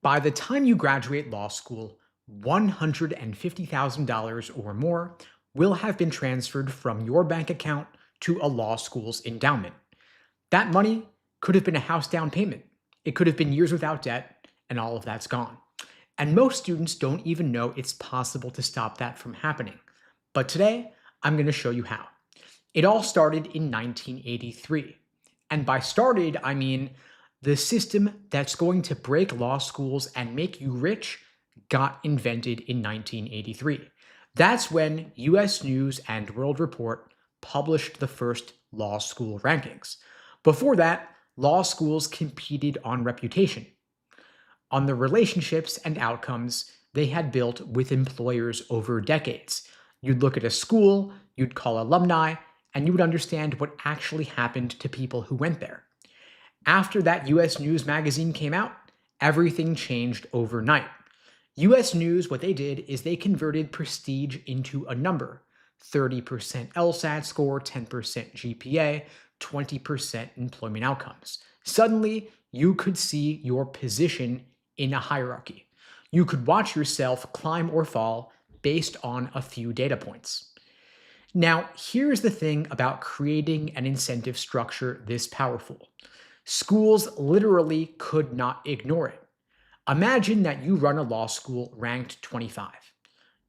By the time you graduate law school, $150,000 or more will have been transferred from your bank account to a law school's endowment. That money could have been a house down payment. It could have been years without debt, and all of that's gone. And most students don't even know it's possible to stop that from happening. But today, I'm going to show you how. It all started in 1983. And by started, I mean the system that's going to break law schools and make you rich got invented in 1983. That's when US News and World Report published the first law school rankings. Before that, law schools competed on reputation, on the relationships and outcomes they had built with employers over decades. You'd look at a school, you'd call alumni, and you would understand what actually happened to people who went there. After that US News magazine came out, everything changed overnight. US News, what they did is they converted prestige into a number: 30% LSAT score, 10% GPA, 20% employment outcomes. Suddenly, you could see your position in a hierarchy. You could watch yourself climb or fall based on a few data points. Now, here's the thing about creating an incentive structure this powerful. Schools literally could not ignore it. Imagine that you run a law school ranked 25.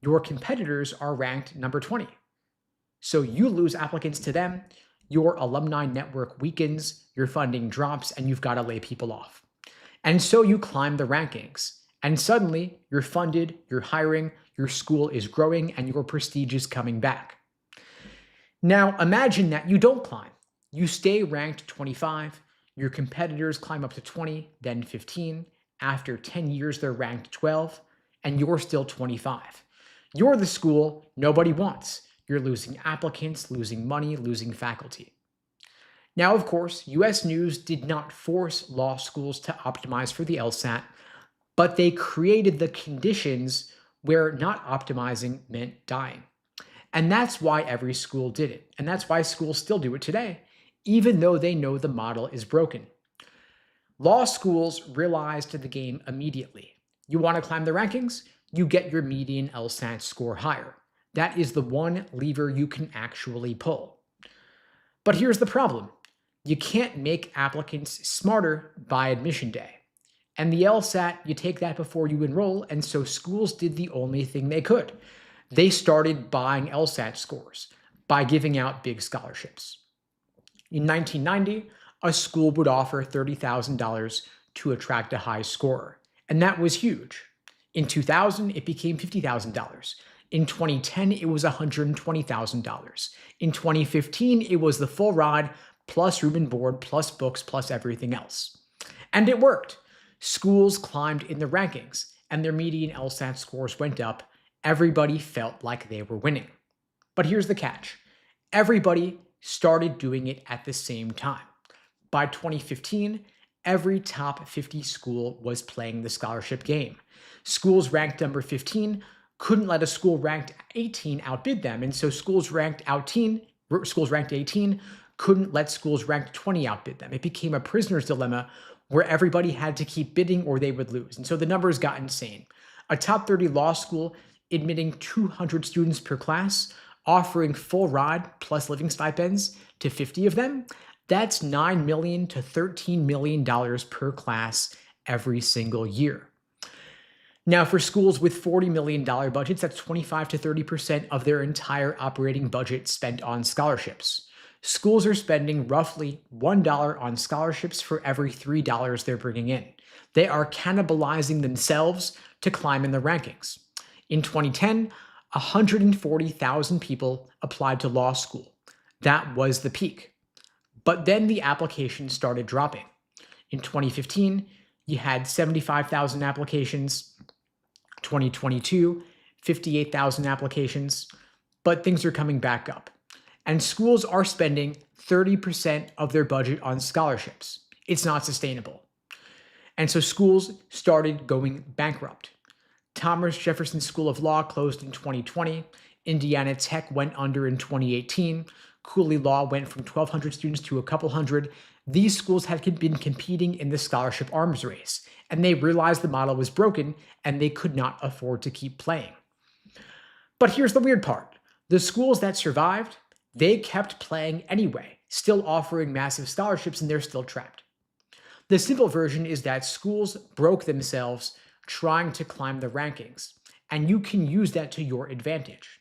Your competitors are ranked number 20. So you lose applicants to them, your alumni network weakens, your funding drops, and you've got to lay people off. And so you climb the rankings, and suddenly you're funded, you're hiring, your school is growing, and your prestige is coming back. Now imagine that you don't climb. You stay ranked 25, your competitors climb up to 20, then 15. After 10 years, they're ranked 12, and you're still 25. You're the school nobody wants. You're losing applicants, losing money, losing faculty. Now, of course, US News did not force law schools to optimize for the LSAT, but they created the conditions where not optimizing meant dying. And that's why every school did it. And that's why schools still do it today, even though they know the model is broken. Law schools realized the game immediately. You want to climb the rankings? You get your median LSAT score higher. That is the one lever you can actually pull. But here's the problem. You can't make applicants smarter by admission day. And the LSAT, you take that before you enroll, and so schools did the only thing they could. They started buying LSAT scores by giving out big scholarships. In 1990, a school would offer $30,000 to attract a high scorer, and that was huge. In 2000, it became $50,000. In 2010, it was $120,000. In 2015, it was the full ride, plus room and board, plus books, plus everything else. And it worked. Schools climbed in the rankings, and their median LSAT scores went up. Everybody felt like they were winning. But here's the catch. Everybody started doing it at the same time. By 2015, every top 50 school was playing the scholarship game. Schools ranked number 15 couldn't let a school ranked 18 outbid them, and so schools ranked 18 couldn't let schools ranked 20 outbid them. It became a prisoner's dilemma where everybody had to keep bidding or they would lose. And so the numbers got insane. A top 30 law school admitting 200 students per class, offering full ride plus living stipends to 50 of them, that's $9 million to $13 million per class every single year. Now, for schools with $40 million budgets, that's 25 to 30% of their entire operating budget spent on scholarships. Schools are spending roughly $1 on scholarships for every $3 they're bringing in. They are cannibalizing themselves to climb in the rankings. In 2010, 140,000 people applied to law school. That was the peak. But then the applications started dropping. In 2015, you had 75,000 applications. 2022, 58,000 applications. But things are coming back up. And schools are spending 30% of their budget on scholarships. It's not sustainable. And so schools started going bankrupt. Thomas Jefferson School of Law closed in 2020. Indiana Tech went under in 2018. Cooley Law went from 1,200 students to a couple hundred. These schools had been competing in the scholarship arms race, and they realized the model was broken and they could not afford to keep playing. But here's the weird part. The schools that survived, they kept playing anyway, still offering massive scholarships, and they're still trapped. The simple version is that schools broke themselves trying to climb the rankings, and you can use that to your advantage.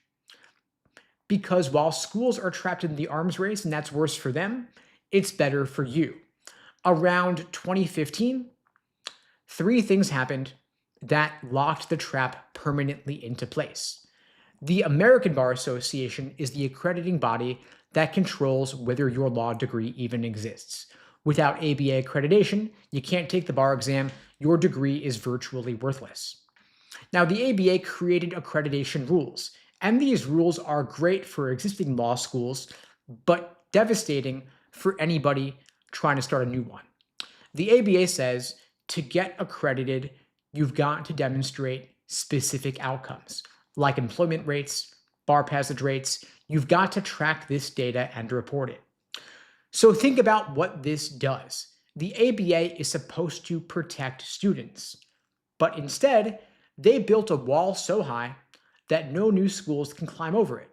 Because while schools are trapped in the arms race and that's worse for them, it's better for you. Around 2015, three things happened that locked the trap permanently into place. The American Bar Association is the accrediting body that controls whether your law degree even exists. Without ABA accreditation, you can't take the bar exam, your degree is virtually worthless. Now, the ABA created accreditation rules, and these rules are great for existing law schools, but devastating for anybody trying to start a new one. The ABA says to get accredited, you've got to demonstrate specific outcomes, like employment rates, bar passage rates. You've got to track this data and report it. So think about what this does. The ABA is supposed to protect students, but instead, they built a wall so high that no new schools can climb over it.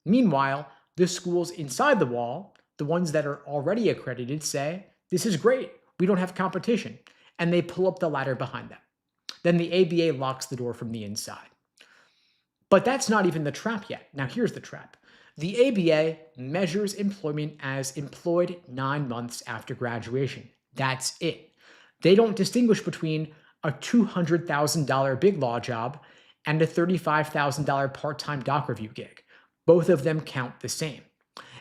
Meanwhile, the schools inside the wall, the ones that are already accredited, say, this is great, we don't have competition, and they pull up the ladder behind them. Then the ABA locks the door from the inside. But that's not even the trap yet. Now here's the trap. The ABA measures employment as employed 9 months after graduation. That's it. They don't distinguish between a $200,000 big law job and a $35,000 part-time doc review gig. Both of them count the same.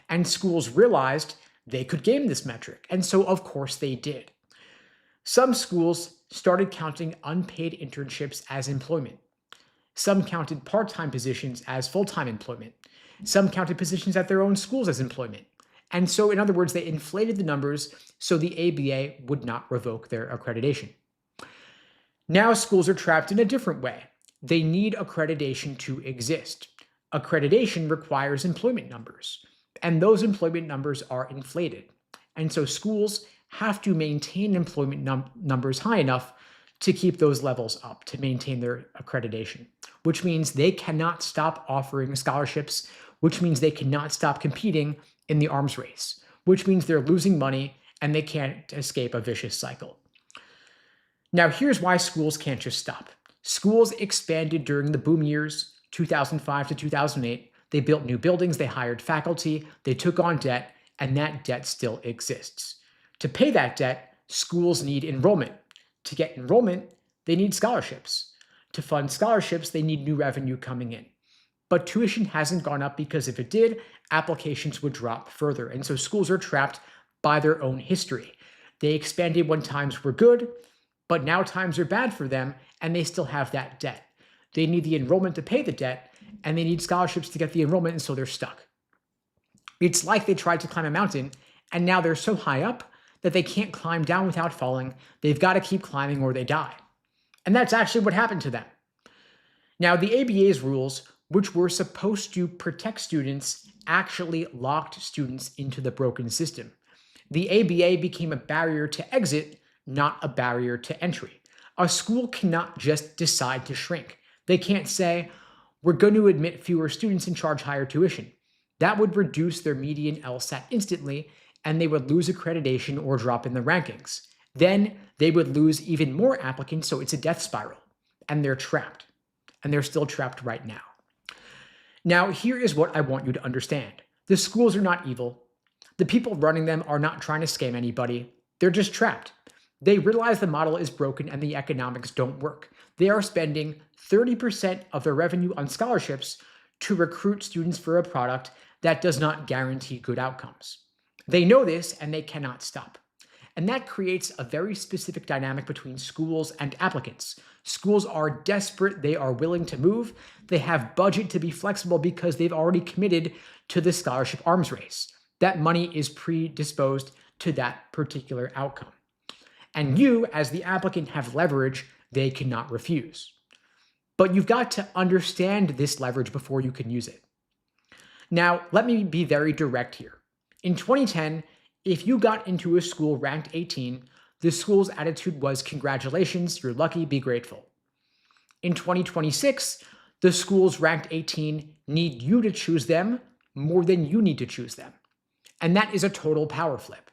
And schools realized they could game this metric, and so of course they did. Some schools started counting unpaid internships as employment. Some counted part-time positions as full-time employment. Some counted positions at their own schools as employment. And so, in other words, they inflated the numbers so the ABA would not revoke their accreditation. Now schools are trapped in a different way. They need accreditation to exist. Accreditation requires employment numbers, and those employment numbers are inflated. And so schools have to maintain employment numbers high enough to keep those levels up, to maintain their accreditation, which means they cannot stop offering scholarships, which means they cannot stop competing in the arms race, which means they're losing money and they can't escape a vicious cycle. Now, here's why schools can't just stop. Schools expanded during the boom years, 2005 to 2008. They built new buildings, they hired faculty, they took on debt, and that debt still exists. To pay that debt, schools need enrollment. To get enrollment, they need scholarships. To fund scholarships, they need new revenue coming in. But tuition hasn't gone up because if it did, applications would drop further. And so schools are trapped by their own history. They expanded when times were good, but now times are bad for them, and they still have that debt. They need the enrollment to pay the debt, and they need scholarships to get the enrollment, and so they're stuck. It's like they tried to climb a mountain, and now they're so high up that they can't climb down without falling. They've got to keep climbing or they die. And that's actually what happened to them. Now, the ABA's rules, which were supposed to protect students, actually locked students into the broken system. The ABA became a barrier to exit, not a barrier to entry. A school cannot just decide to shrink. They can't say, we're going to admit fewer students and charge higher tuition. That would reduce their median LSAT instantly, and they would lose accreditation or drop in the rankings. Then they would lose even more applicants, so it's a death spiral. And they're trapped. And they're still trapped right now. Now, here is what I want you to understand. The schools are not evil. The people running them are not trying to scam anybody. They're just trapped. They realize the model is broken and the economics don't work. They are spending 30% of their revenue on scholarships to recruit students for a product that does not guarantee good outcomes. They know this and they cannot stop. And that creates a very specific dynamic between schools and applicants. Schools are desperate. They are willing to move. They have budget to be flexible because they've already committed to the scholarship arms race. That money is predisposed to that particular outcome. And you, as the applicant, have leverage they cannot refuse. But you've got to understand this leverage before you can use it. Now, let me be very direct here. In 2010, If you got into a school ranked 18, the school's attitude was congratulations, you're lucky, be grateful. In 2026, the schools ranked 18 need you to choose them more than you need to choose them. And that is a total power flip.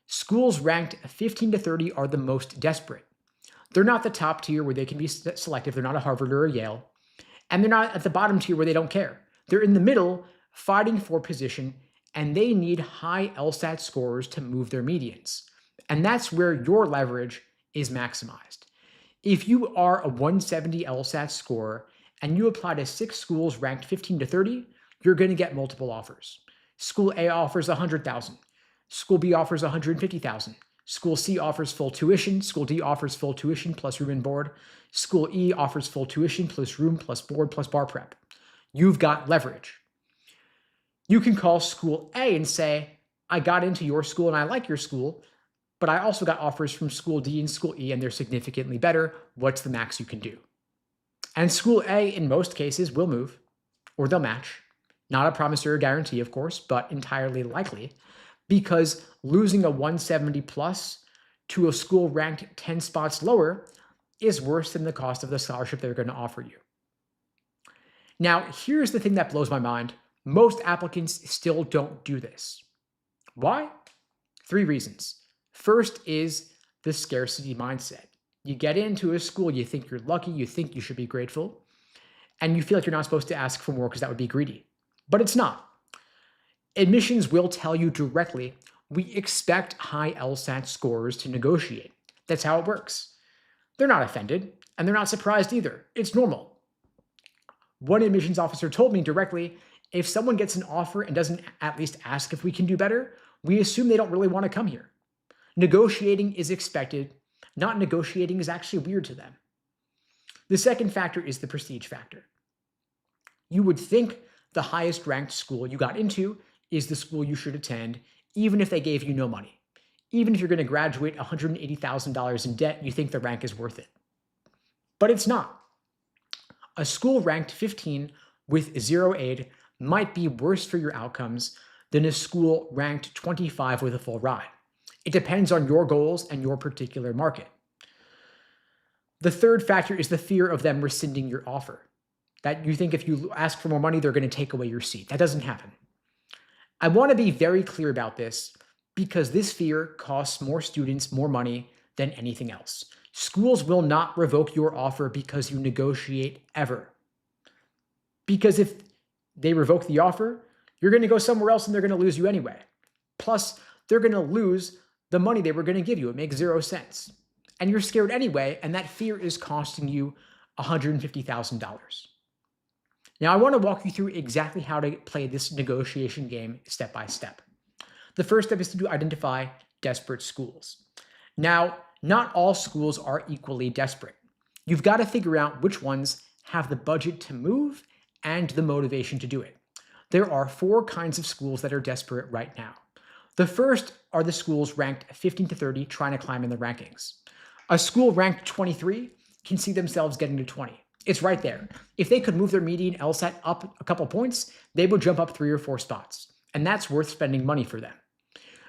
Schools ranked 15 to 30 are the most desperate. They're not the top tier where they can be selective. They're not a Harvard or a Yale. And they're not at the bottom tier where they don't care. They're in the middle, fighting for position, and they need high LSAT scores to move their medians. And that's where your leverage is maximized. If you are a 170 LSAT score and you apply to 6 schools ranked 15 to 30, you're going to get multiple offers. School A offers 100,000. School B offers 150,000. School C offers full tuition. School D offers full tuition plus room and board. School E offers full tuition plus room plus board plus bar prep. You've got leverage. You can call school A and say, I got into your school and I like your school, but I also got offers from school D and school E and they're significantly better. What's the max you can do? And school A, in most cases, will move or they'll match. Not a promise or a guarantee, of course, but entirely likely, because losing a 170 plus to a school ranked 10 spots lower is worse than the cost of the scholarship they're going to offer you. Now, here's the thing that blows my mind. Most applicants still don't do this. Why? 3 reasons. First is the scarcity mindset. You get into a school, you think you're lucky, you think you should be grateful, and you feel like you're not supposed to ask for more because that would be greedy. But it's not. Admissions will tell you directly, we expect high LSAT scores to negotiate. That's how it works. They're not offended, and they're not surprised either. It's normal. One admissions officer told me directly, if someone gets an offer and doesn't at least ask if we can do better, we assume they don't really want to come here. Negotiating is expected. Not negotiating is actually weird to them. The second factor is the prestige factor. You would think the highest ranked school you got into is the school you should attend, even if they gave you no money. Even if you're going to graduate $180,000 in debt, you think the rank is worth it. But it's not. A school ranked 15 with 0 aid might be worse for your outcomes than a school ranked 25 with a full ride. It depends on your goals and your particular market. The third factor is the fear of them rescinding your offer. That you think if you ask for more money, they're going to take away your seat. That doesn't happen. I want to be very clear about this because this fear costs more students more money than anything else. Schools will not revoke your offer because you negotiate ever. Because if they revoke the offer, you're going to go somewhere else and they're going to lose you anyway. Plus, they're going to lose the money they were going to give you. It makes 0 sense. And you're scared anyway, and that fear is costing you $150,000. Now, I want to walk you through exactly how to play this negotiation game step by step. The first step is to identify desperate schools. Now, not all schools are equally desperate. You've got to figure out which ones have the budget to move and the motivation to do it. There are 4 kinds of schools that are desperate right now. The first are the schools ranked 15 to 30 trying to climb in the rankings. A school ranked 23 can see themselves getting to 20. It's right there. If they could move their median LSAT up a couple points, they would jump up 3 or 4 spots. And that's worth spending money for them.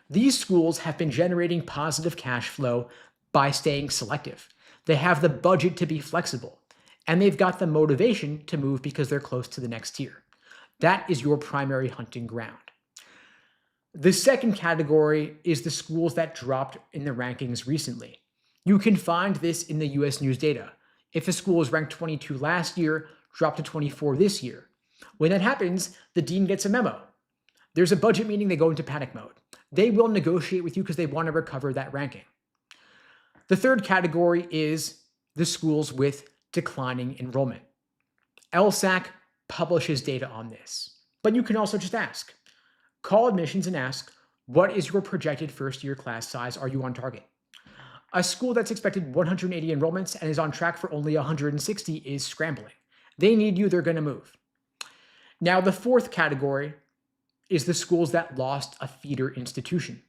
These schools have been generating positive cash flow by staying selective. They have the budget to be flexible. And they've got the motivation to move because they're close to the next tier. That is your primary hunting ground. The second category is the schools that dropped in the rankings recently. You can find this in the US News data. If a school was ranked 22 last year, dropped to 24 this year. When that happens, the dean gets a memo. There's a budget meeting, they go into panic mode. They will negotiate with you because they want to recover that ranking. The third category is the schools with declining enrollment. LSAC publishes data on this, but you can also just ask. Call admissions and ask, what is your projected first-year class size? Are you on target? A school that's expected 180 enrollments and is on track for only 160 is scrambling. They need you, they're going to move. Now, the fourth category is the schools that lost a feeder institution.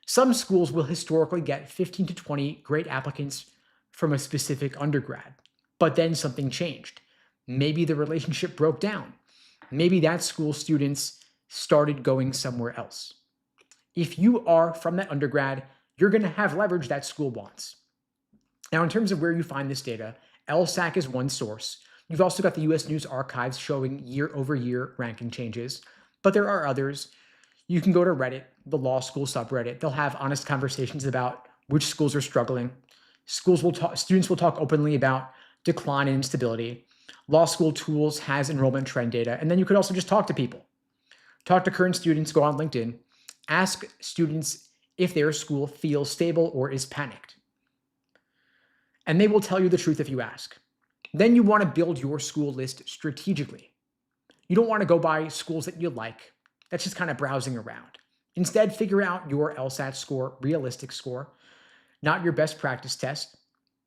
Some schools will historically get 15 to 20 great applicants from a specific undergrad, but then something changed. Maybe the relationship broke down. Maybe that school's students started going somewhere else. If you are from that undergrad, you're going to have leverage that school wants. Now, in terms of where you find this data, LSAC is one source. You've also got the US News Archives showing year-over-year ranking changes, but there are others. You can go to Reddit, the law school subreddit. They'll have honest conversations about which schools are struggling. Students will talk openly about decline and instability. Law School Tools has enrollment trend data, and then you could also just talk to people. Talk to current students, go on LinkedIn, ask students if their school feels stable or is panicked. And they will tell you the truth if you ask. Then you want to build your school list strategically. You don't want to go by schools that you like. That's just kind of browsing around. Instead, figure out your LSAT score, realistic score, not your best practice test.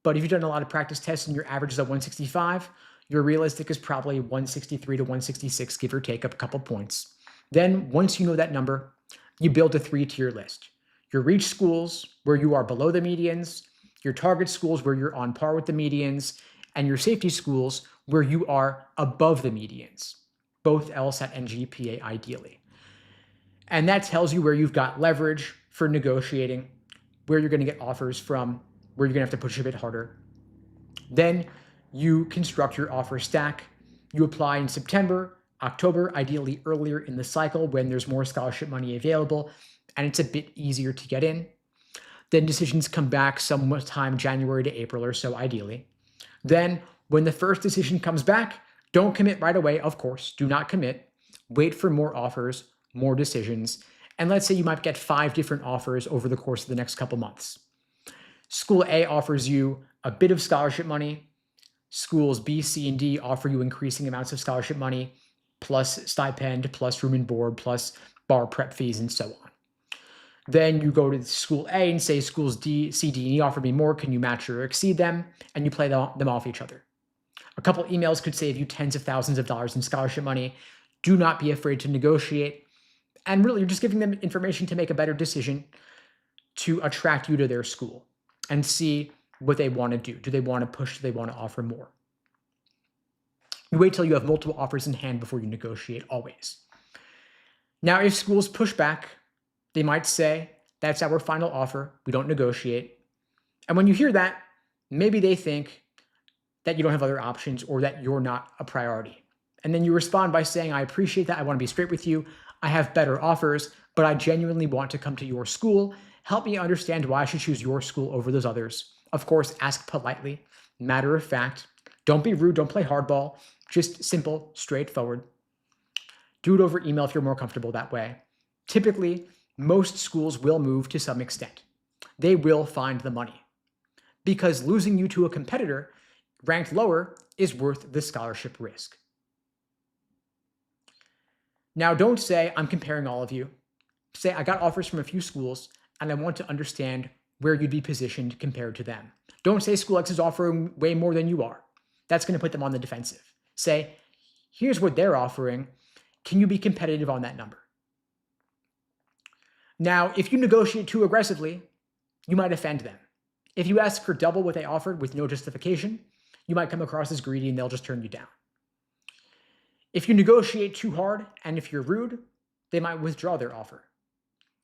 But if you've done a lot of practice tests and your average is at 165, your realistic is probably 163 to 166, give or take a couple points. Then once you know that number, you build a 3-tier list. Your reach schools where you are below the medians, your target schools where you're on par with the medians, and your safety schools where you are above the medians, both LSAT and GPA ideally. And that tells you where you've got leverage for negotiating, where you're going to get offers from, where you're going to have to push a bit harder. Then you construct your offer stack. You apply in September, October, ideally earlier in the cycle when there's more scholarship money available and it's a bit easier to get in. Then decisions come back sometime January to April or so, ideally. Then when the first decision comes back, don't commit right away, of course. Do not commit. Wait for more offers, more decisions. And let's say you might get 5 different offers over the course of the next couple months. School A offers you a bit of scholarship money. Schools B, C, and D offer you increasing amounts of scholarship money, plus stipend, plus room and board, plus bar prep fees, and so on. Then you go to school A and say schools D, C, D, and E offer me more. Can you match or exceed them? And you play them off each other. A couple emails could save you tens of thousands of dollars in scholarship money. Do not be afraid to negotiate. And really, you're just giving them information to make a better decision to attract you to their school and see what they want to do. Do they want to push? Do they want to offer more? You wait till you have multiple offers in hand before you negotiate, always. Now, if schools push back, they might say, that's our final offer. We don't negotiate. And when you hear that, maybe they think that you don't have other options or that you're not a priority. And then you respond by saying, I appreciate that. I want to be straight with you. I have better offers, but I genuinely want to come to your school. Help me understand why I should choose your school over those others. Of course, ask politely, matter of fact. Don't be rude. Don't play hardball. Just simple, straightforward. Do it over email if you're more comfortable that way. Typically, most schools will move to some extent. They will find the money because losing you to a competitor ranked lower is worth the scholarship risk. Now, don't say, I'm comparing all of you. Say, I got offers from a few schools and I want to understand where you'd be positioned compared to them. Don't say School X is offering way more than you are. That's going to put them on the defensive. Say, here's what they're offering. Can you be competitive on that number? Now, if you negotiate too aggressively, you might offend them. If you ask for double what they offered with no justification, you might come across as greedy and they'll just turn you down. If you negotiate too hard and if you're rude, they might withdraw their offer.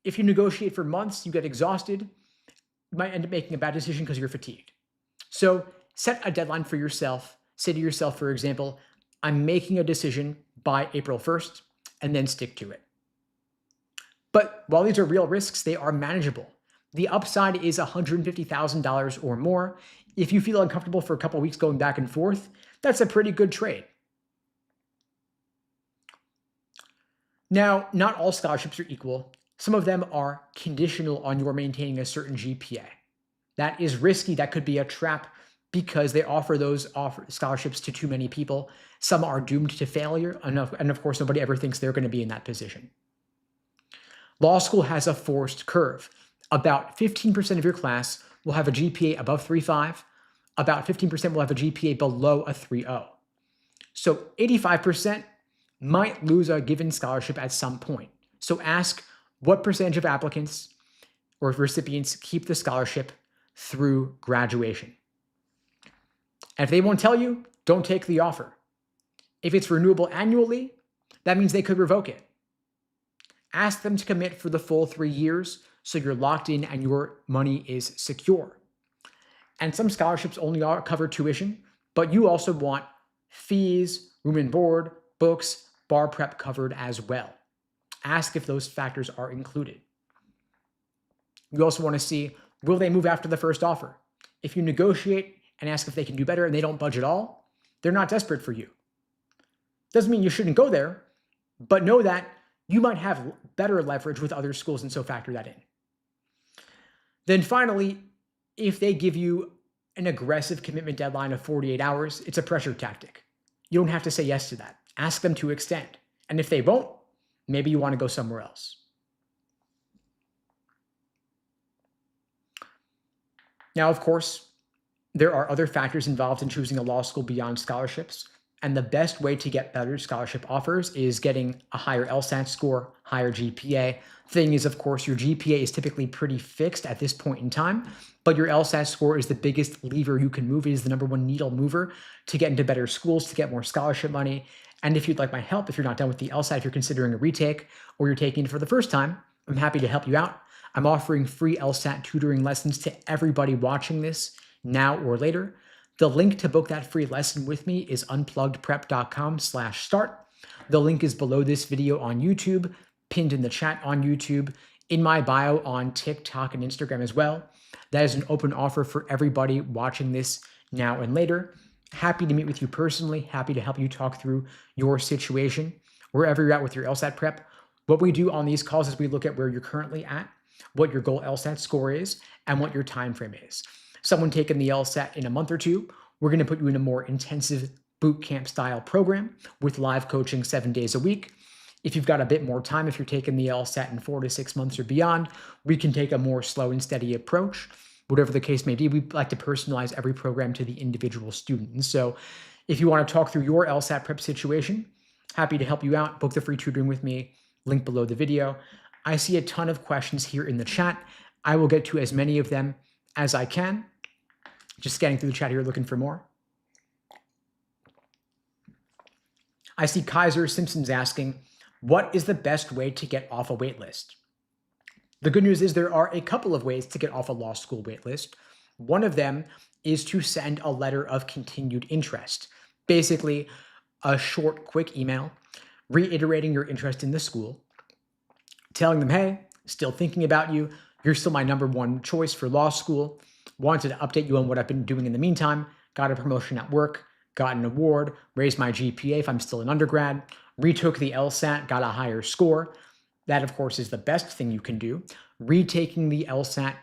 If you negotiate for months, you get exhausted, you might end up making a bad decision because you're fatigued. So set a deadline for yourself. Say to yourself, for example, I'm making a decision by April 1st, and then stick to it. But while these are real risks, they are manageable. The upside is $150,000 or more. If you feel uncomfortable for a couple of weeks going back and forth, that's a pretty good trade. Now, not all scholarships are equal. Some of them are conditional on your maintaining a certain GPA. That is risky. That could be a trap because they offer those scholarships to too many people. Some are doomed to failure, and of course, nobody ever thinks they're going to be in that position. Law school has a forced curve. About 15% of your class will have a GPA above 3.5. About 15% will have a GPA below a 3.0. So 85% might lose a given scholarship at some point. So ask what percentage of applicants or recipients keep the scholarship through graduation. And if they won't tell you, don't take the offer. If it's renewable annually, that means they could revoke it. Ask them to commit for the full 3 years so you're locked in and your money is secure. And some scholarships only cover tuition, but you also want fees, room and board, books, bar prep covered as well. Ask if those factors are included. You also want to see, will they move after the first offer? If you negotiate and ask if they can do better and they don't budge at all, they're not desperate for you. Doesn't mean you shouldn't go there, but know that you might have better leverage with other schools, and so factor that in. Then finally, if they give you an aggressive commitment deadline of 48 hours, it's a pressure tactic. You don't have to say yes to that. Ask them to extend. And if they won't, maybe you want to go somewhere else. Now, of course, there are other factors involved in choosing a law school beyond scholarships. And the best way to get better scholarship offers is getting a higher LSAT score, higher GPA. Thing is, of course, your GPA is typically pretty fixed at this point in time, but your LSAT score is the biggest lever you can move. It is the number one needle mover to get into better schools, to get more scholarship money. And if you'd like my help, if you're not done with the LSAT, if you're considering a retake or you're taking it for the first time, I'm happy to help you out. I'm offering free LSAT tutoring lessons to everybody watching this now or later. The link to book that free lesson with me is unpluggedprep.com/start. The link is below this video on YouTube, pinned in the chat on YouTube, in my bio on TikTok and Instagram as well. That is an open offer for everybody watching this now and later. Happy to meet with you personally, happy to help you talk through your situation, wherever you're at with your LSAT prep. What we do on these calls is we look at where you're currently at, what your goal LSAT score is, and what your time frame is. Someone taking the LSAT in a month or two, we're going to put you in a more intensive boot camp style program with live coaching 7 days a week. If you've got a bit more time, if you're taking the LSAT in 4 to 6 months or beyond, we can take a more slow and steady approach. Whatever the case may be, we like to personalize every program to the individual student. And so if you want to talk through your LSAT prep situation, happy to help you out. Book the free tutoring with me, link below the video. I see a ton of questions here in the chat. I will get to as many of them as I can. Just scanning through the chat here, looking for more. I see Kaiser Simpson's asking, what is the best way to get off a wait list? The good news is there are a couple of ways to get off a law school wait list. One of them is to send a letter of continued interest. Basically, a short, quick email reiterating your interest in the school, telling them, hey, still thinking about you. You're still my number one choice for law school. Wanted to update you on what I've been doing in the meantime. Got a promotion at work, got an award, raised my GPA if I'm still an undergrad, retook the LSAT, got a higher score. That, of course, is the best thing you can do. Retaking the LSAT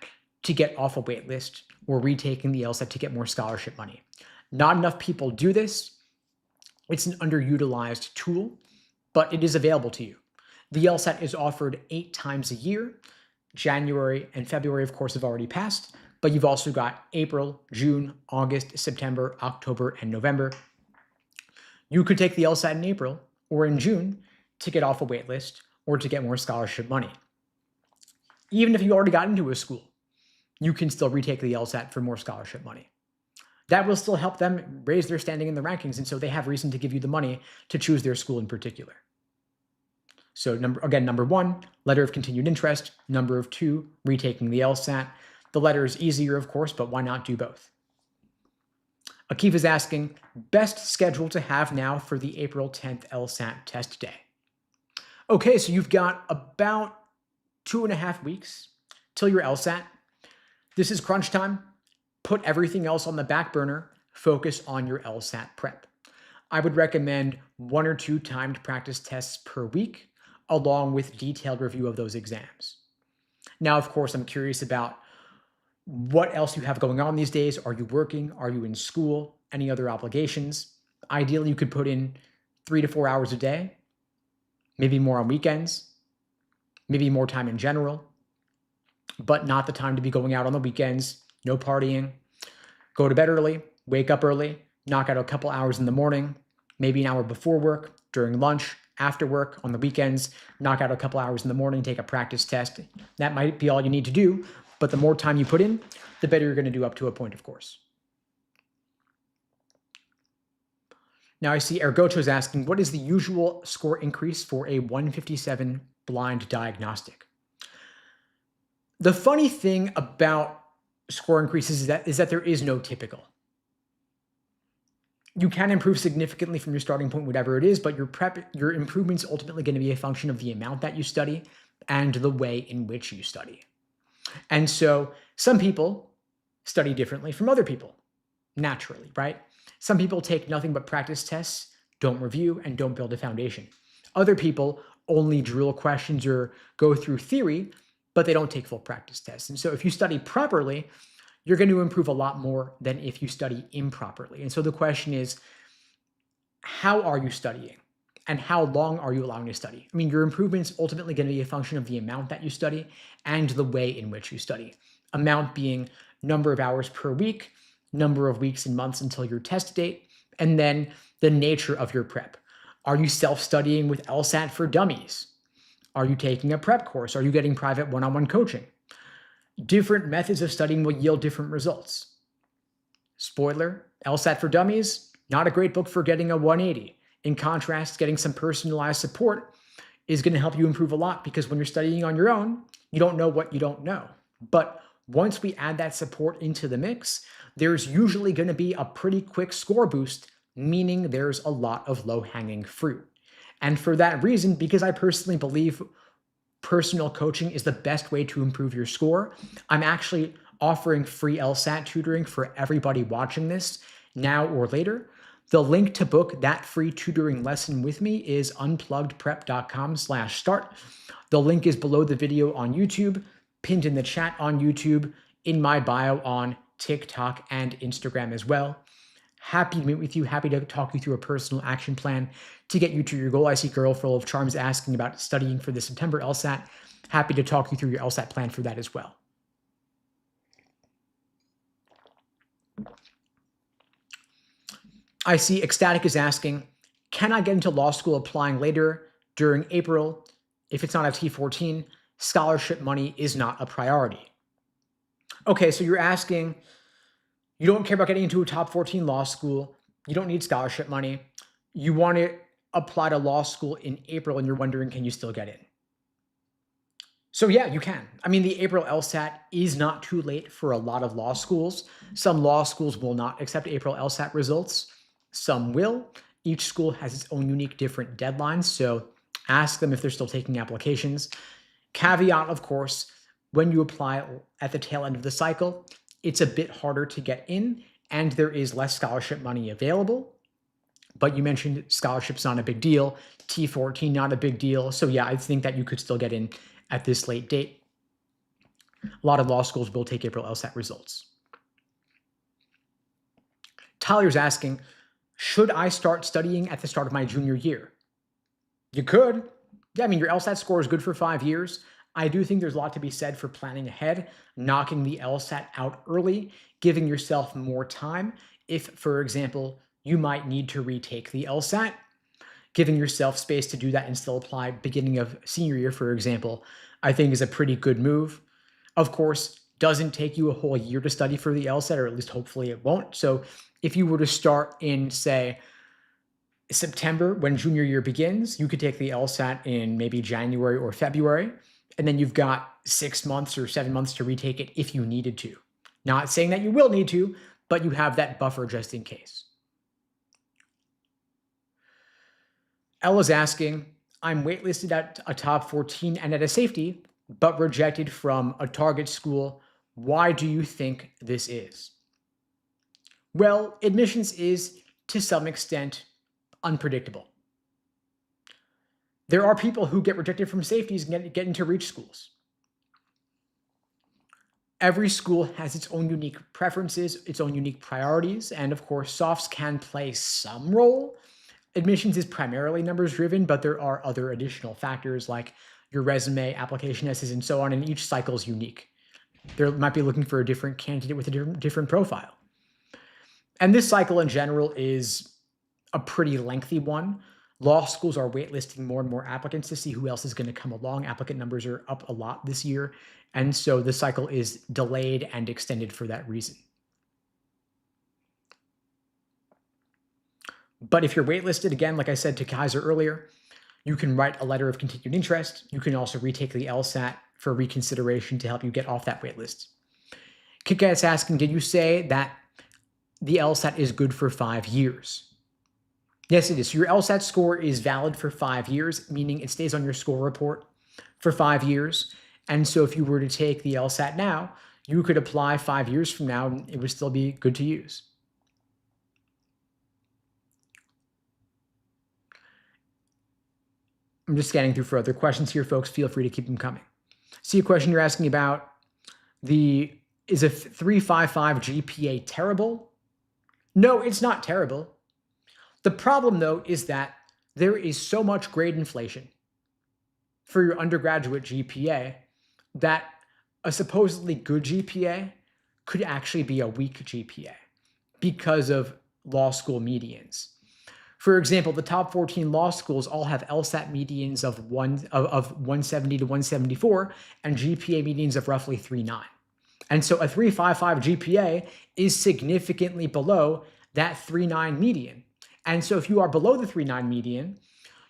to get off a wait list, or retaking the LSAT to get more scholarship money. Not enough people do this. It's an underutilized tool, but it is available to you. The LSAT is offered 8 times a year. January and February, of course, have already passed, but you've also got April, June, August, September, October, and November. You could take the LSAT in April or in June to get off a wait list or to get more scholarship money. Even if you already got into a school, you can still retake the LSAT for more scholarship money. That will still help them raise their standing in the rankings, and so they have reason to give you the money to choose their school in particular. So number one, letter of continued interest. Number 2, retaking the LSAT. The letter is easier, of course, but why not do both? Akif is asking, best schedule to have now for the April 10th LSAT test day. Okay, so you've got about 2.5 weeks till your LSAT. This is crunch time. Put everything else on the back burner. Focus on your LSAT prep. I would recommend 1 or 2 timed practice tests per week, along with detailed review of those exams. Now, of course, I'm curious about what else you have going on these days. Are you working? Are you in school? Any other obligations? Ideally, you could put in 3 to 4 hours a day, maybe more on weekends, maybe more time in general, but not the time to be going out on the weekends. No partying. Go to bed early, wake up early, knock out a couple hours in the morning, maybe an hour before work, during lunch, after work, on the weekends, knock out a couple hours in the morning, take a practice test. That might be all you need to do, but the more time you put in, the better you're going to do up to a point, of course. Now I see Ergocho's asking, what is the usual score increase for a 157 blind diagnostic. The funny thing about score increases is that there is no typical. You can improve significantly from your starting point, whatever it is, but your improvement's ultimately going to be a function of the amount that you study and the way in which you study. And so some people study differently from other people, naturally, right? Some people take nothing but practice tests, don't review, and don't build a foundation. Other people only drill questions or go through theory, but they don't take full practice tests. And so if you study properly, you're going to improve a lot more than if you study improperly. And so the question is, how are you studying? And how long are you allowing to study? I mean, your improvement's ultimately going to be a function of the amount that you study and the way in which you study. Amount being number of hours per week, number of weeks and months until your test date, and then the nature of your prep. Are you self-studying with LSAT for Dummies? Are you taking a prep course? Are you getting private one-on-one coaching? Different methods of studying will yield different results. Spoiler, LSAT for Dummies, not a great book for getting a 180. In contrast, getting some personalized support is going to help you improve a lot, because when you're studying on your own, you don't know what you don't know. But once we add that support into the mix, there's usually going to be a pretty quick score boost, meaning there's a lot of low-hanging fruit. And for that reason, because I personally believe personal coaching is the best way to improve your score, I'm actually offering free LSAT tutoring for everybody watching this now or later. The link to book that free tutoring lesson with me is unpluggedprep.com/start. The link is below the video on YouTube, pinned in the chat on YouTube, in my bio on TikTok and Instagram as well. Happy to meet with you, happy to talk you through a personal action plan to get you to your goal. I see Girl Full of Charms asking about studying for the September LSAT. Happy to talk you through your LSAT plan for that as well. I see Ecstatic is asking, can I get into law school applying later during April? If it's not a T14, scholarship money is not a priority. Okay, so you're asking, you don't care about getting into a top 14 law school. You don't need scholarship money. You want to apply to law school in April and you're wondering, can you still get in? So yeah, you can. I mean, the April LSAT is not too late for a lot of law schools. Some law schools will not accept April LSAT results. Some will. Each school has its own unique different deadlines. So ask them if they're still taking applications. Caveat, of course, when you apply at the tail end of the cycle, it's a bit harder to get in and there is less scholarship money available. But you mentioned scholarship's not a big deal. T14, not a big deal. So yeah, I think that you could still get in at this late date. A lot of law schools will take April LSAT results. Tyler's asking, should I start studying at the start of my junior year? You could. Yeah, I mean, your LSAT score is good for 5 years. I do think there's a lot to be said for planning ahead, knocking the LSAT out early, giving yourself more time. If, for example, you might need to retake the LSAT, giving yourself space to do that and still apply beginning of senior year, for example, I think is a pretty good move. Of course, doesn't take you a whole year to study for the LSAT, or at least hopefully it won't. So if you were to start in, say, September when junior year begins, you could take the LSAT in maybe January or February, and then you've got 6 months or 7 months to retake it if you needed to. Not saying that you will need to, but you have that buffer just in case. Ella's asking, I'm waitlisted at a top 14 and at a safety, but rejected from a target school. Why do you think this is? Well, admissions is, to some extent, unpredictable. There are people who get rejected from safeties and get into reach schools. Every school has its own unique preferences, its own unique priorities, and of course, softs can play some role. Admissions is primarily numbers driven, but there are other additional factors like your resume, application essays, and so on, and each cycle is unique. They might be looking for a different candidate with a different profile. And this cycle in general is a pretty lengthy one. Law schools are waitlisting more and more applicants to see who else is going to come along. Applicant numbers are up a lot this year. And so the cycle is delayed and extended for that reason. But if you're waitlisted, again, like I said to Kaiser earlier, You can write a letter of continued interest. You can also retake the LSAT for reconsideration to help you get off that wait list. KitKat's asking, did you say that the LSAT is good for 5 years? Yes, it is. So your LSAT score is valid for 5 years, meaning it stays on your score report for 5 years. And so if you were to take the LSAT now, you could apply 5 years from now and it would still be good to use. I'm just scanning through for other questions here, folks. Feel free to keep them coming. See a question you're asking about is a 3.55 GPA terrible? No, it's not terrible. The problem, though, is that there is so much grade inflation for your undergraduate GPA that a supposedly good GPA could actually be a weak GPA because of law school medians. For example, the top 14 law schools all have LSAT medians of 170 to 174 and GPA medians of roughly 3.9. And so a 3.55 GPA is significantly below that 3.9 median. And so if you are below the 3.9 median,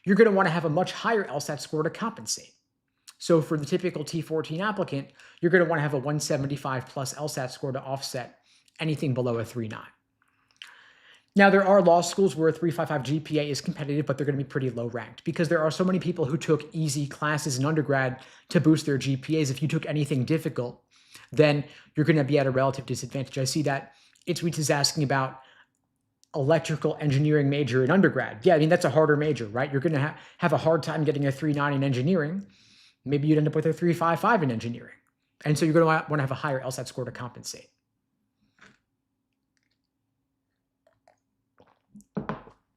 you're going to want to have a much higher LSAT score to compensate. So for the typical T14 applicant, you're going to want to have a 175 plus LSAT score to offset anything below a 3.9. Now, there are law schools where a 3.55 GPA is competitive, but they're going to be pretty low ranked because there are so many people who took easy classes in undergrad to boost their GPAs. If you took anything difficult, then you're going to be at a relative disadvantage. I see that Itzweets is asking about electrical engineering major in undergrad. Yeah, I mean, that's a harder major, right? You're going to have a hard time getting a 3.9 in engineering. Maybe you'd end up with a 3.55 in engineering. And so you're going to want to have a higher LSAT score to compensate.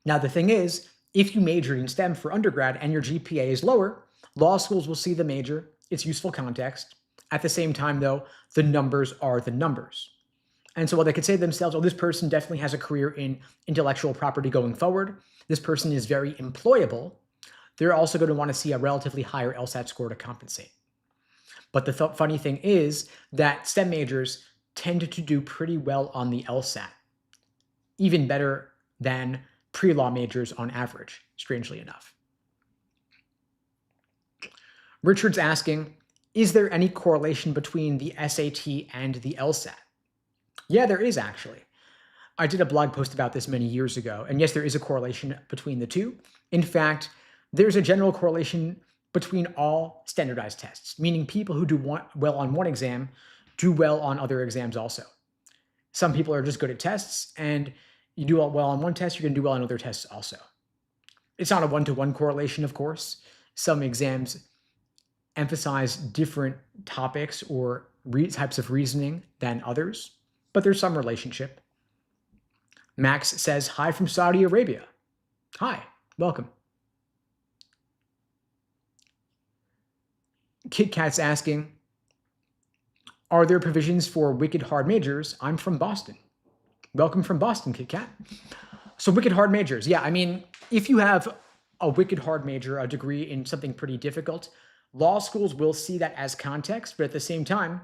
Now, the thing is, if you majored in STEM for undergrad and your GPA is lower, law schools will see the major, its useful context. At the same time, though, the numbers are the numbers. And so while they could say to themselves, oh, this person definitely has a career in intellectual property going forward, this person is very employable, they're also going to want to see a relatively higher LSAT score to compensate. But the funny thing is that STEM majors tend to do pretty well on the LSAT, even better than pre-law majors on average, strangely enough. Richard's asking, is there any correlation between the SAT and the LSAT? Yeah, there is actually. I did a blog post about this many years ago, and yes, there is a correlation between the two. In fact, there's a general correlation between all standardized tests, meaning people who do well on one exam do well on other exams also. Some people are just good at tests, and you do well on one test, you're going to do well on other tests also. It's not a one-to-one correlation, of course. Some exams emphasize different topics or types of reasoning than others, but there's some relationship. Max says, hi from Saudi Arabia. Hi, welcome. KitKat's asking, are there provisions for wicked hard majors? I'm from Boston. Welcome from Boston, KitKat. So wicked hard majors. Yeah, I mean, if you have a wicked hard major, a degree in something pretty difficult, law schools will see that as context, but at the same time,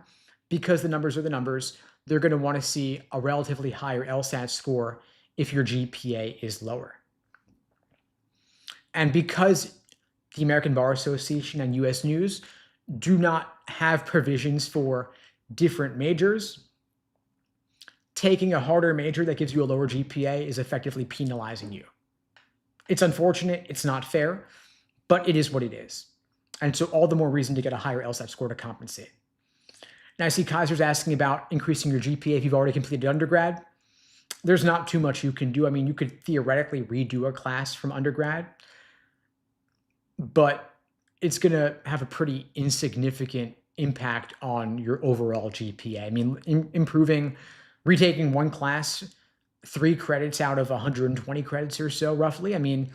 because the numbers are the numbers, they're going to want to see a relatively higher LSAT score if your GPA is lower. And because the American Bar Association and US News do not have provisions for different majors, taking a harder major that gives you a lower GPA is effectively penalizing you. It's unfortunate, it's not fair, but it is what it is. And so all the more reason to get a higher LSAT score to compensate. Now I see Kaiser's asking about increasing your GPA if you've already completed undergrad. There's not too much you can do. I mean, you could theoretically redo a class from undergrad, but it's going to have a pretty insignificant impact on your overall GPA. I mean, improving, retaking one class, 3 credits out of 120 credits or so, roughly. I mean,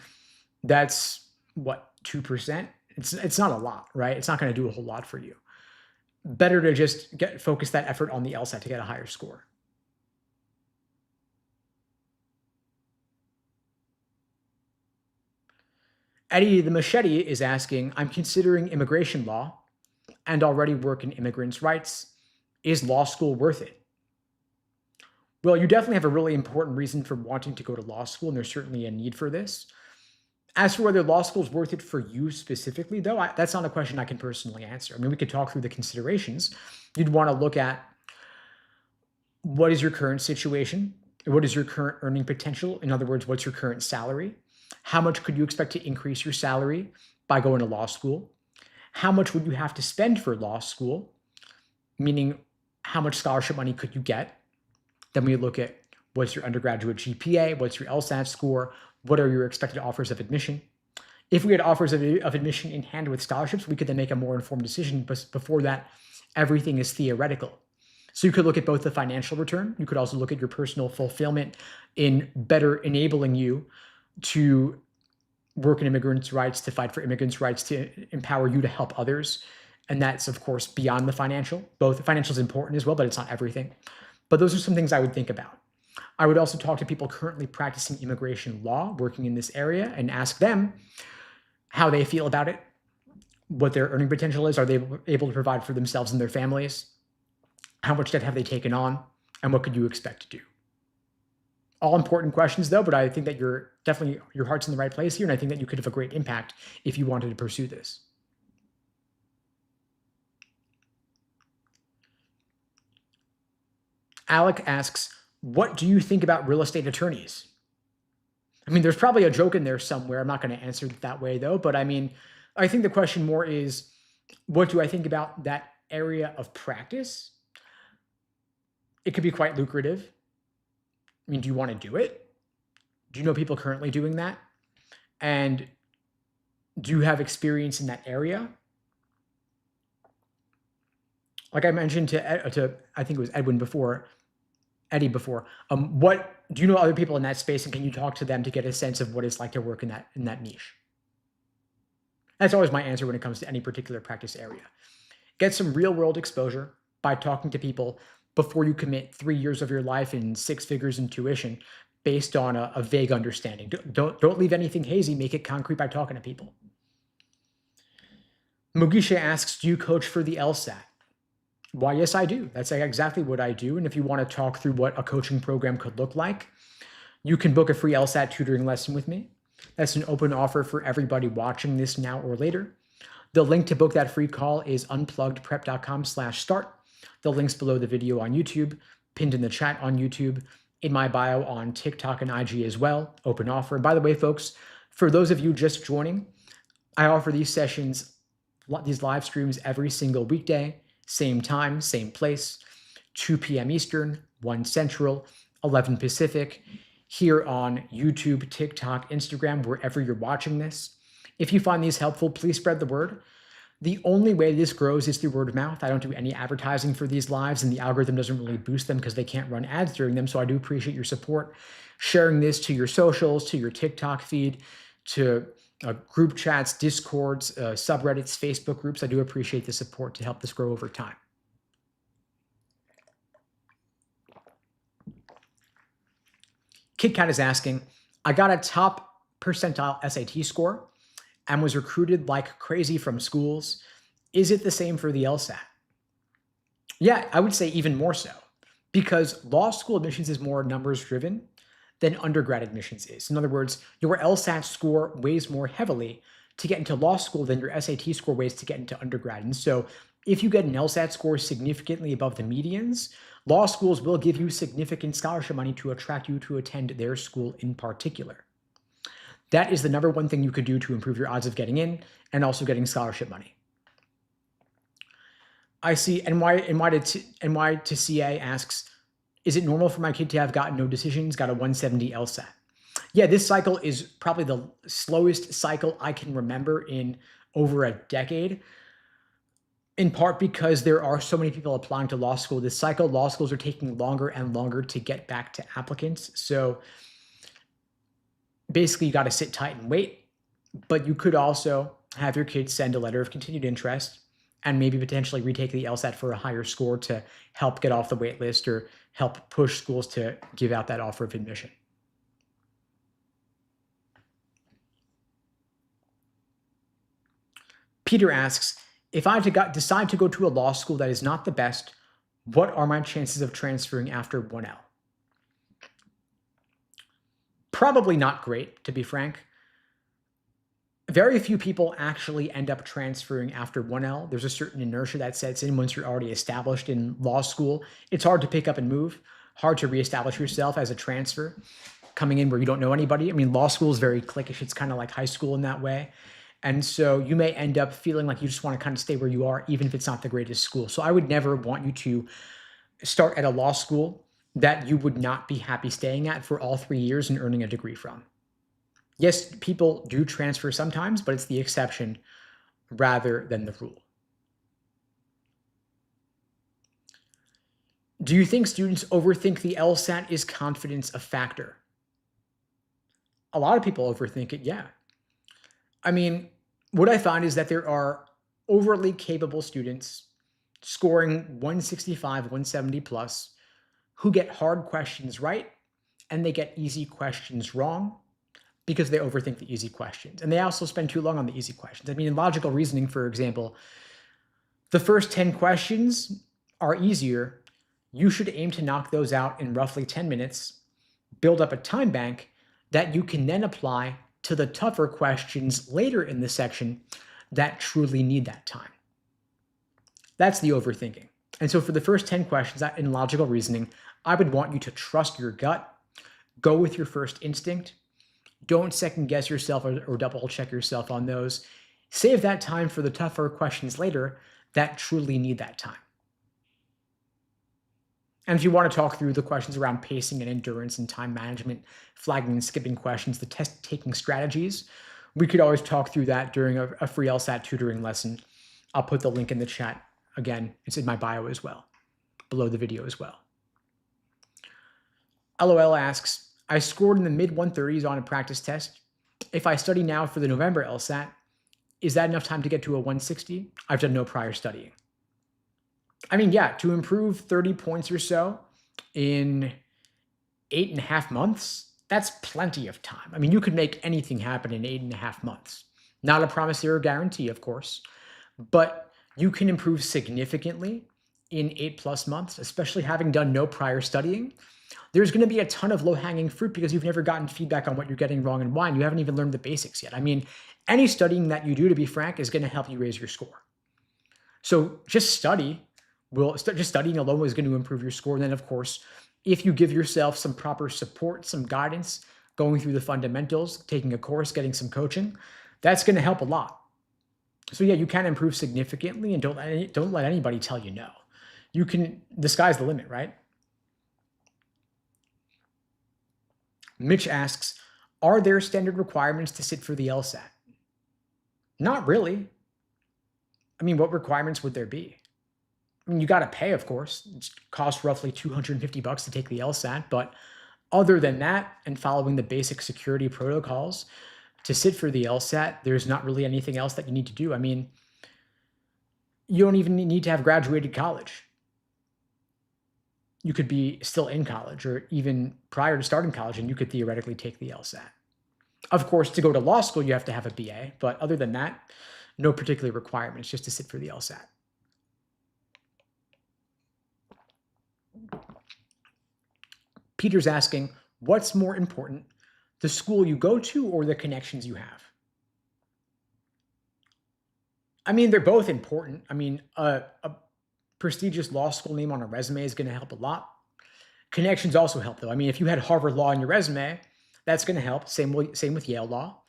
that's what, 2%? It's not a lot, right? It's not going to do a whole lot for you. Better to just focus that effort on the LSAT to get a higher score. Eddie the Machete is asking, I'm considering immigration law and already work in immigrants' rights. Is law school worth it? Well, you definitely have a really important reason for wanting to go to law school, and there's certainly a need for this. As for whether law school is worth it for you specifically, though, that's not a question I can personally answer. I mean, we could talk through the considerations. You'd want to look at what is your current situation? What is your current earning potential? In other words, what's your current salary? How much could you expect to increase your salary by going to law school? How much would you have to spend for law school? Meaning, how much scholarship money could you get? Then we look at what's your undergraduate GPA, what's your LSAT score, what are your expected offers of admission. If we had offers of admission in hand with scholarships, we could then make a more informed decision. But before that, everything is theoretical. So you could look at both the financial return. You could also look at your personal fulfillment in better enabling you to work in immigrants' rights, to fight for immigrants' rights, to empower you to help others. And that's, of course, beyond the financial. Both the financial is important as well, but it's not everything. But those are some things I would think about. I would also talk to people currently practicing immigration law, working in this area, and ask them how they feel about it, what their earning potential is. Are they able to provide for themselves and their families? How much debt have they taken on? And what could you expect to do? All important questions, though, but I think that your heart's in the right place here, and I think that you could have a great impact if you wanted to pursue this. Alec asks, what do you think about real estate attorneys? I mean, there's probably a joke in there somewhere. I'm not going to answer it that way, though. But I mean, I think the question more is, what do I think about that area of practice? It could be quite lucrative. I mean, do you want to do it? Do you know people currently doing that? And do you have experience in that area? Like I mentioned to I think it was Eddie before. What do you know other people in that space, and can you talk to them to get a sense of what it's like to work in that niche? That's always my answer when it comes to any particular practice area. Get some real world exposure by talking to people before you commit 3 years of your life in 6 figures in tuition based on a vague understanding. Don't leave anything hazy. Make it concrete by talking to people. Mugisha asks, do you coach for the LSAT? Why, yes, I do. That's exactly what I do. And if you want to talk through what a coaching program could look like, you can book a free LSAT tutoring lesson with me. That's an open offer for everybody watching this now or later. The link to book that free call is unpluggedprep.com/start. The link's below the video on YouTube, pinned in the chat on YouTube, in my bio on TikTok and IG as well. Open offer. And by the way, folks, for those of you just joining, I offer these sessions, these live streams every single weekday, same time, same place, 2 p.m. Eastern, 1 Central, 11 Pacific, here on YouTube, TikTok, Instagram, wherever you're watching this. If you find these helpful, please spread the word. The only way this grows is through word of mouth. I don't do any advertising for these lives, and the algorithm doesn't really boost them because they can't run ads during them. So I do appreciate your support, sharing this to your socials, to your TikTok feed, to group chats, Discords, subreddits, Facebook groups. I do appreciate the support to help this grow over time. KitKat is asking, I got a top percentile SAT score and was recruited like crazy from schools. Is it the same for the LSAT? Yeah, I would say even more so, because law school admissions is more numbers driven than undergrad admissions is. In other words, your LSAT score weighs more heavily to get into law school than your SAT score weighs to get into undergrad. And so if you get an LSAT score significantly above the medians, law schools will give you significant scholarship money to attract you to attend their school in particular. That is the number one thing you could do to improve your odds of getting in and also getting scholarship money. I see NY to CA asks, is it normal for my kid to have gotten no decisions, got a 170 LSAT? Yeah, this cycle is probably the slowest cycle I can remember in over a decade, in part because there are so many people applying to law school this cycle. Law schools are taking longer and longer to get back to applicants. So basically, you got to sit tight and wait, but you could also have your kids send a letter of continued interest and maybe potentially retake the LSAT for a higher score to help get off the wait list or help push schools to give out that offer of admission. Peter asks, if I decide to go to a law school that is not the best, what are my chances of transferring after 1L? Probably not great, to be frank. Very few people actually end up transferring after 1L. There's a certain inertia that sets in once you're already established in law school. It's hard to pick up and move, hard to reestablish yourself as a transfer coming in where you don't know anybody. I mean, law school is very cliquish. It's kind of like high school in that way. And so you may end up feeling like you just want to kind of stay where you are, even if it's not the greatest school. So I would never want you to start at a law school that you would not be happy staying at for all 3 years and earning a degree from. Yes, people do transfer sometimes, but it's the exception rather than the rule. Do you think students overthink the LSAT? Is confidence a factor? A lot of people overthink it, yeah. I mean, what I find is that there are overly capable students scoring 165, 170 plus who get hard questions right and they get easy questions wrong because they overthink the easy questions. And they also spend too long on the easy questions. I mean, in logical reasoning, for example, the first 10 questions are easier. You should aim to knock those out in roughly 10 minutes, build up a time bank that you can then apply to the tougher questions later in the section that truly need that time. That's the overthinking. And so for the first 10 questions in logical reasoning, I would want you to trust your gut, go with your first instinct. Don't second guess yourself or double check yourself on those. Save that time for the tougher questions later that truly need that time. And if you want to talk through the questions around pacing and endurance and time management, flagging and skipping questions, the test taking strategies, we could always talk through that during a free LSAT tutoring lesson. I'll put the link in the chat. Again, it's in my bio as well, below the video as well. LOL asks, I scored in the mid 130s on a practice test. If I study now for the November LSAT, is that enough time to get to a 160? I've done no prior studying. I mean, yeah, to improve 30 points or so in 8.5 months, that's plenty of time. I mean, you could make anything happen in 8.5 months. Not a promise or guarantee, of course, but you can improve significantly in 8+ months, especially having done no prior studying. There's going to be a ton of low-hanging fruit because you've never gotten feedback on what you're getting wrong and why, and you haven't even learned the basics yet. I mean, any studying that you do, to be frank, is going to help you raise your score. So just studying alone is going to improve your score. And then, of course, if you give yourself some proper support, some guidance, going through the fundamentals, taking a course, getting some coaching, that's going to help a lot. So yeah, you can improve significantly, and don't let anybody tell you no. You can, the sky's the limit, right? Mitch asks, are there standard requirements to sit for the LSAT? Not really. I mean, what requirements would there be? I mean, you got to pay, of course. It costs roughly $250 to take the LSAT, but other than that, and following the basic security protocols to sit for the LSAT, there's not really anything else that you need to do. I mean, you don't even need to have graduated college. You could be still in college or even prior to starting college, and you could theoretically take the LSAT. Of course, to go to law school, you have to have a BA, but other than that, no particular requirements, just to sit for the LSAT. Peter's asking, what's more important, the school you go to or the connections you have? I mean, they're both important. I mean, a prestigious law school name on a resume is going to help a lot. Connections also help, though. I mean, if you had Harvard Law on your resume, that's going to help. Same with Yale Law.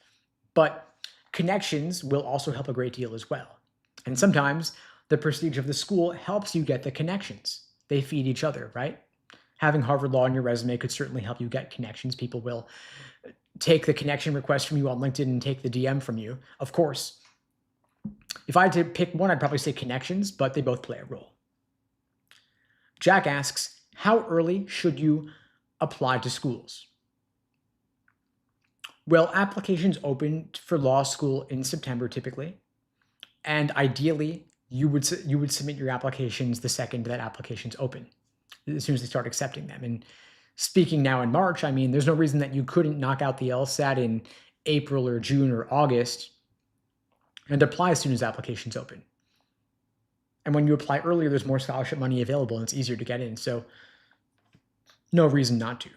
But connections will also help a great deal as well. And sometimes the prestige of the school helps you get the connections. They feed each other, right? Having Harvard Law on your resume could certainly help you get connections. People will take the connection request from you on LinkedIn and take the DM from you. Of course, if I had to pick one, I'd probably say connections, but they both play a role. Jack asks, how early should you apply to schools? Well, applications open for law school in September typically, and ideally you would submit your applications the second that applications open, as soon as they start accepting them. And speaking now in March, I mean, there's no reason that you couldn't knock out the LSAT in April or June or August and apply as soon as applications open. And when you apply earlier, there's more scholarship money available and it's easier to get in. So no reason not to.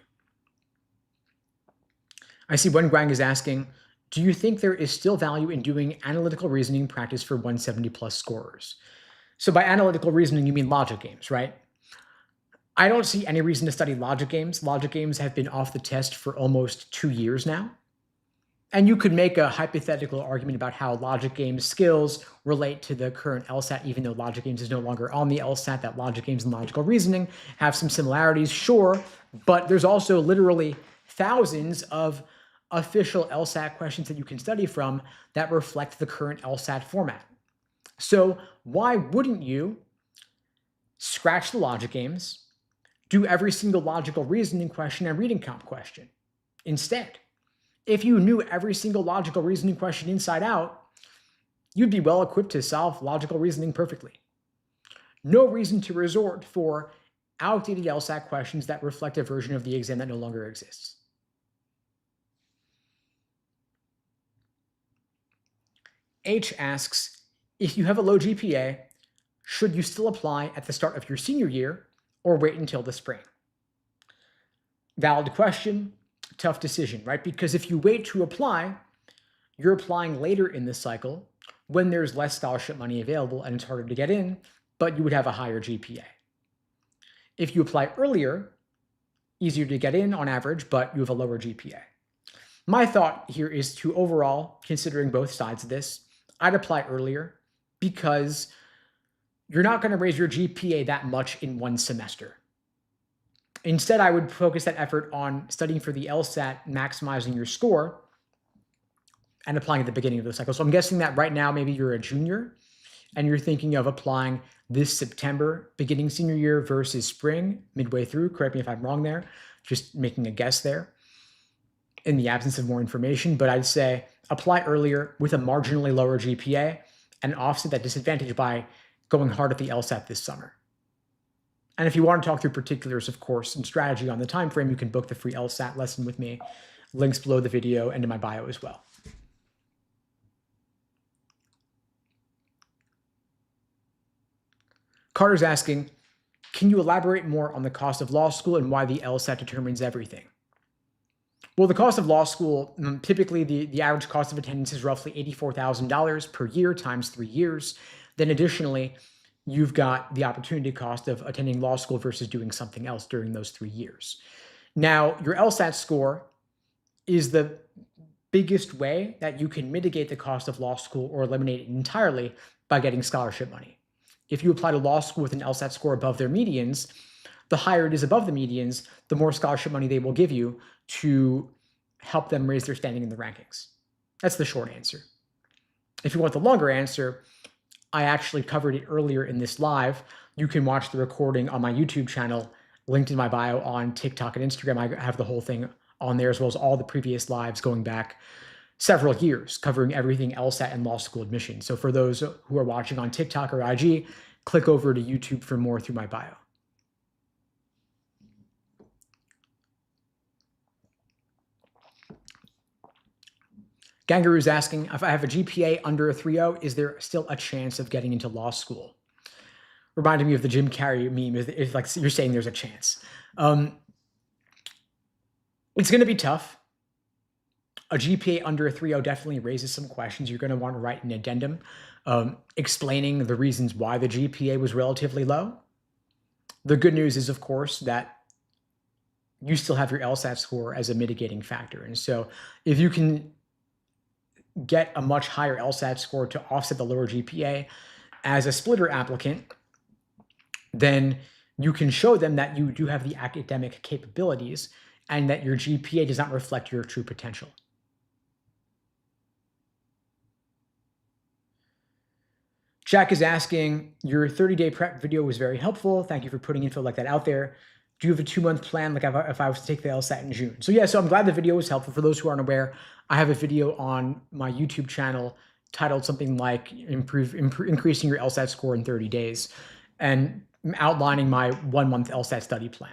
I see Wen Guang is asking, do you think there is still value in doing analytical reasoning practice for 170 plus scorers? So by analytical reasoning, you mean logic games, right? I don't see any reason to study logic games. Logic games have been off the test for almost 2 years now. And you could make a hypothetical argument about how logic games skills relate to the current LSAT, even though logic games is no longer on the LSAT, that logic games and logical reasoning have some similarities, sure, but there's also literally thousands of official LSAT questions that you can study from that reflect the current LSAT format. So why wouldn't you scratch the logic games, do every single logical reasoning question and reading count question instead? If you knew every single logical reasoning question inside out, you'd be well equipped to solve logical reasoning perfectly. No reason to resort for outdated LSAT questions that reflect a version of the exam that no longer exists. H asks, if you have a low GPA, should you still apply at the start of your senior year or wait until the spring? Valid question, tough decision, right? Because if you wait to apply, you're applying later in this cycle when there's less scholarship money available and it's harder to get in, but you would have a higher GPA. If you apply earlier, easier to get in on average, but you have a lower GPA. My thought here is to overall, considering both sides of this, I'd apply earlier because you're not going to raise your GPA that much in one semester. Instead, I would focus that effort on studying for the LSAT, maximizing your score, and applying at the beginning of the cycle. So I'm guessing that right now, maybe you're a junior and you're thinking of applying this September, beginning senior year versus spring, midway through. Correct me if I'm wrong there, just making a guess there in the absence of more information. But I'd say apply earlier with a marginally lower GPA and offset that disadvantage by going hard at the LSAT this summer. And if you want to talk through particulars, of course, and strategy on the time frame, you can book the free LSAT lesson with me. Links below the video and in my bio as well. Carter's asking, can you elaborate more on the cost of law school and why the LSAT determines everything? Well, the cost of law school, typically the average cost of attendance is roughly $84,000 per year times 3 years. Then additionally, you've got the opportunity cost of attending law school versus doing something else during those 3 years. Now, your LSAT score is the biggest way that you can mitigate the cost of law school or eliminate it entirely by getting scholarship money. If you apply to law school with an LSAT score above their medians, the higher it is above the medians, the more scholarship money they will give you to help them raise their standing in the rankings. That's the short answer. If you want the longer answer, I actually covered it earlier in this live. You can watch the recording on my YouTube channel, linked in my bio on TikTok and Instagram. I have the whole thing on there, as well as all the previous lives going back several years, covering everything LSAT and law school admission. So for those who are watching on TikTok or IG, click over to YouTube for more through my bio. Gangaroo is asking, if I have a GPA under a 3.0, is there still a chance of getting into law school? Reminding me of the Jim Carrey meme, is like you're saying there's a chance. It's going to be tough. A GPA under a 3.0 definitely raises some questions. You're going to want to write an addendum explaining the reasons why the GPA was relatively low. The good news is, of course, that you still have your LSAT score as a mitigating factor. And so if you can get a much higher LSAT score to offset the lower GPA as a splitter applicant, then you can show them that you do have the academic capabilities and that your GPA does not reflect your true potential. Jack is asking, your 30-day prep video was very helpful. Thank you for putting info like that out there. Do you have a 2-month plan, like if I was to take the LSAT in June? So yeah, so I'm glad the video was helpful. For those who aren't aware, I have a video on my YouTube channel titled something like increasing your LSAT score in 30 days and outlining my 1-month LSAT study plan.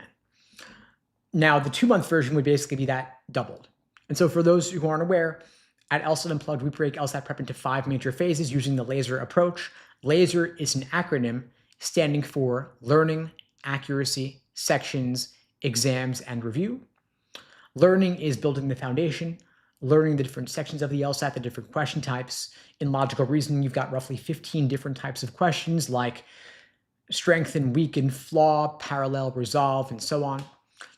Now, the 2-month version would basically be that doubled. And so for those who aren't aware, at LSAT Unplugged, we break LSAT prep into 5 major phases using the LASER approach. LASER is an acronym standing for Learning, Accuracy, Sections, Exams, and Review. Learning is building the foundation. learning the different sections of the LSAT, the different question types. In logical reasoning, you've got roughly 15 different types of questions like strengthen, weaken, flaw, parallel, resolve, and so on.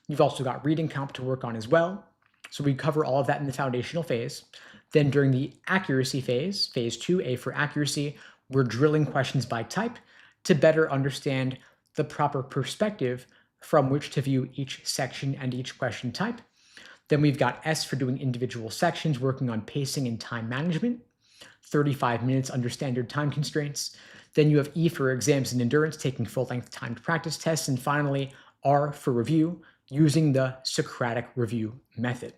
You've also got reading comp to work on as well. So we cover all of that in the foundational phase. Then during the accuracy phase, phase 2, A for accuracy, we're drilling questions by type to better understand the proper perspective from which to view each section and each question type. Then we've got S for doing individual sections, working on pacing and time management, 35 minutes under standard time constraints. Then you have E for exams and endurance, taking full-length timed practice tests. And finally, R for review, using the Socratic review method.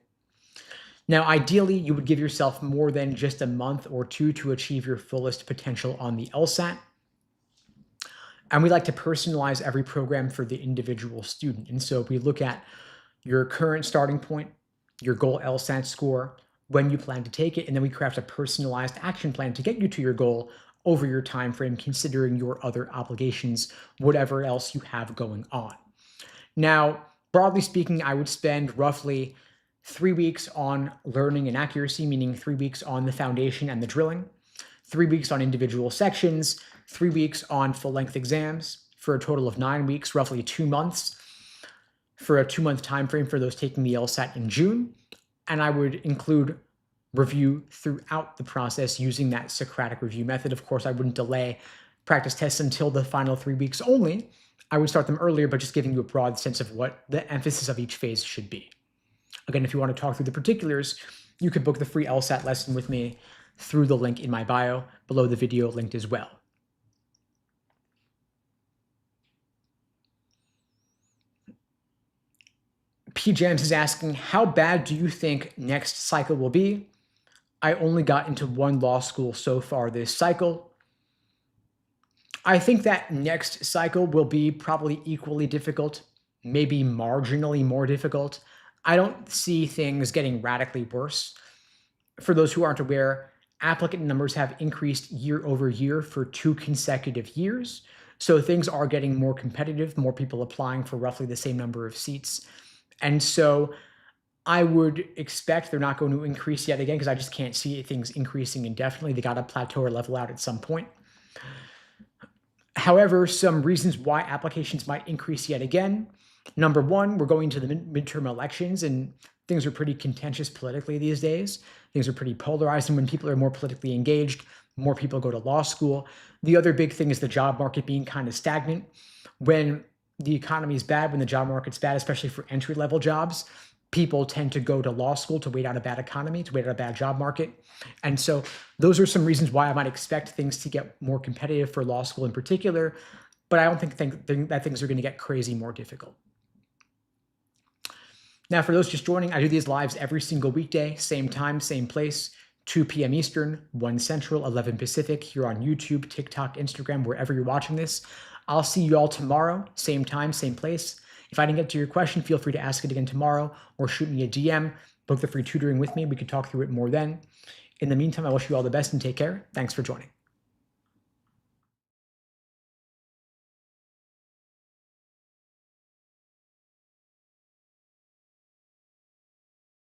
Now, ideally, you would give yourself more than just a month or two to achieve your fullest potential on the LSAT. And we like to personalize every program for the individual student. And so we look at your current starting point, your goal LSAT score, when you plan to take it, and then we craft a personalized action plan to get you to your goal over your time frame, considering your other obligations, whatever else you have going on. Now, broadly speaking, I would spend roughly 3 weeks on learning and accuracy, meaning 3 weeks on the foundation and the drilling, 3 weeks on individual sections, 3 weeks on full-length exams, for a total of 9 weeks, roughly 2 months, for a 2-month time frame for those taking the LSAT in June. And I would include review throughout the process using that Socratic review method. Of course, I wouldn't delay practice tests until the final 3 weeks only. I would start them earlier, but just giving you a broad sense of what the emphasis of each phase should be. Again, if you want to talk through the particulars, you could book the free LSAT lesson with me through the link in my bio, below the video linked as well. P. Jams is asking, how bad do you think next cycle will be? I only got into one law school so far this cycle. I think that next cycle will be probably equally difficult, maybe marginally more difficult. I don't see things getting radically worse. For those who aren't aware, applicant numbers have increased year over year for 2 consecutive years. So things are getting more competitive, more people applying for roughly the same number of seats. And so I would expect they're not going to increase yet again, because I just can't see things increasing indefinitely. They got to plateau or level out at some point. However, some reasons why applications might increase yet again. Number one, we're going to the midterm elections, and things are pretty contentious politically these days. Things are pretty polarized, and when people are more politically engaged, more people go to law school. The other big thing is the job market being kind of stagnant. When the economy is bad, when the job market's bad, especially for entry-level jobs, people tend to go to law school to wait out a bad economy, to wait out a bad job market. And so those are some reasons why I might expect things to get more competitive for law school in particular, but I don't think that things are going to get crazy more difficult. Now, for those just joining, I do these lives every single weekday, same time, same place, 2 p.m. Eastern, 1 Central, 11 Pacific, here on YouTube, TikTok, Instagram, wherever you're watching this. I'll see you all tomorrow, same time, same place. If I didn't get to your question, feel free to ask it again tomorrow or shoot me a DM, book the free tutoring with me. We could talk through it more then. In the meantime, I wish you all the best and take care. Thanks for joining.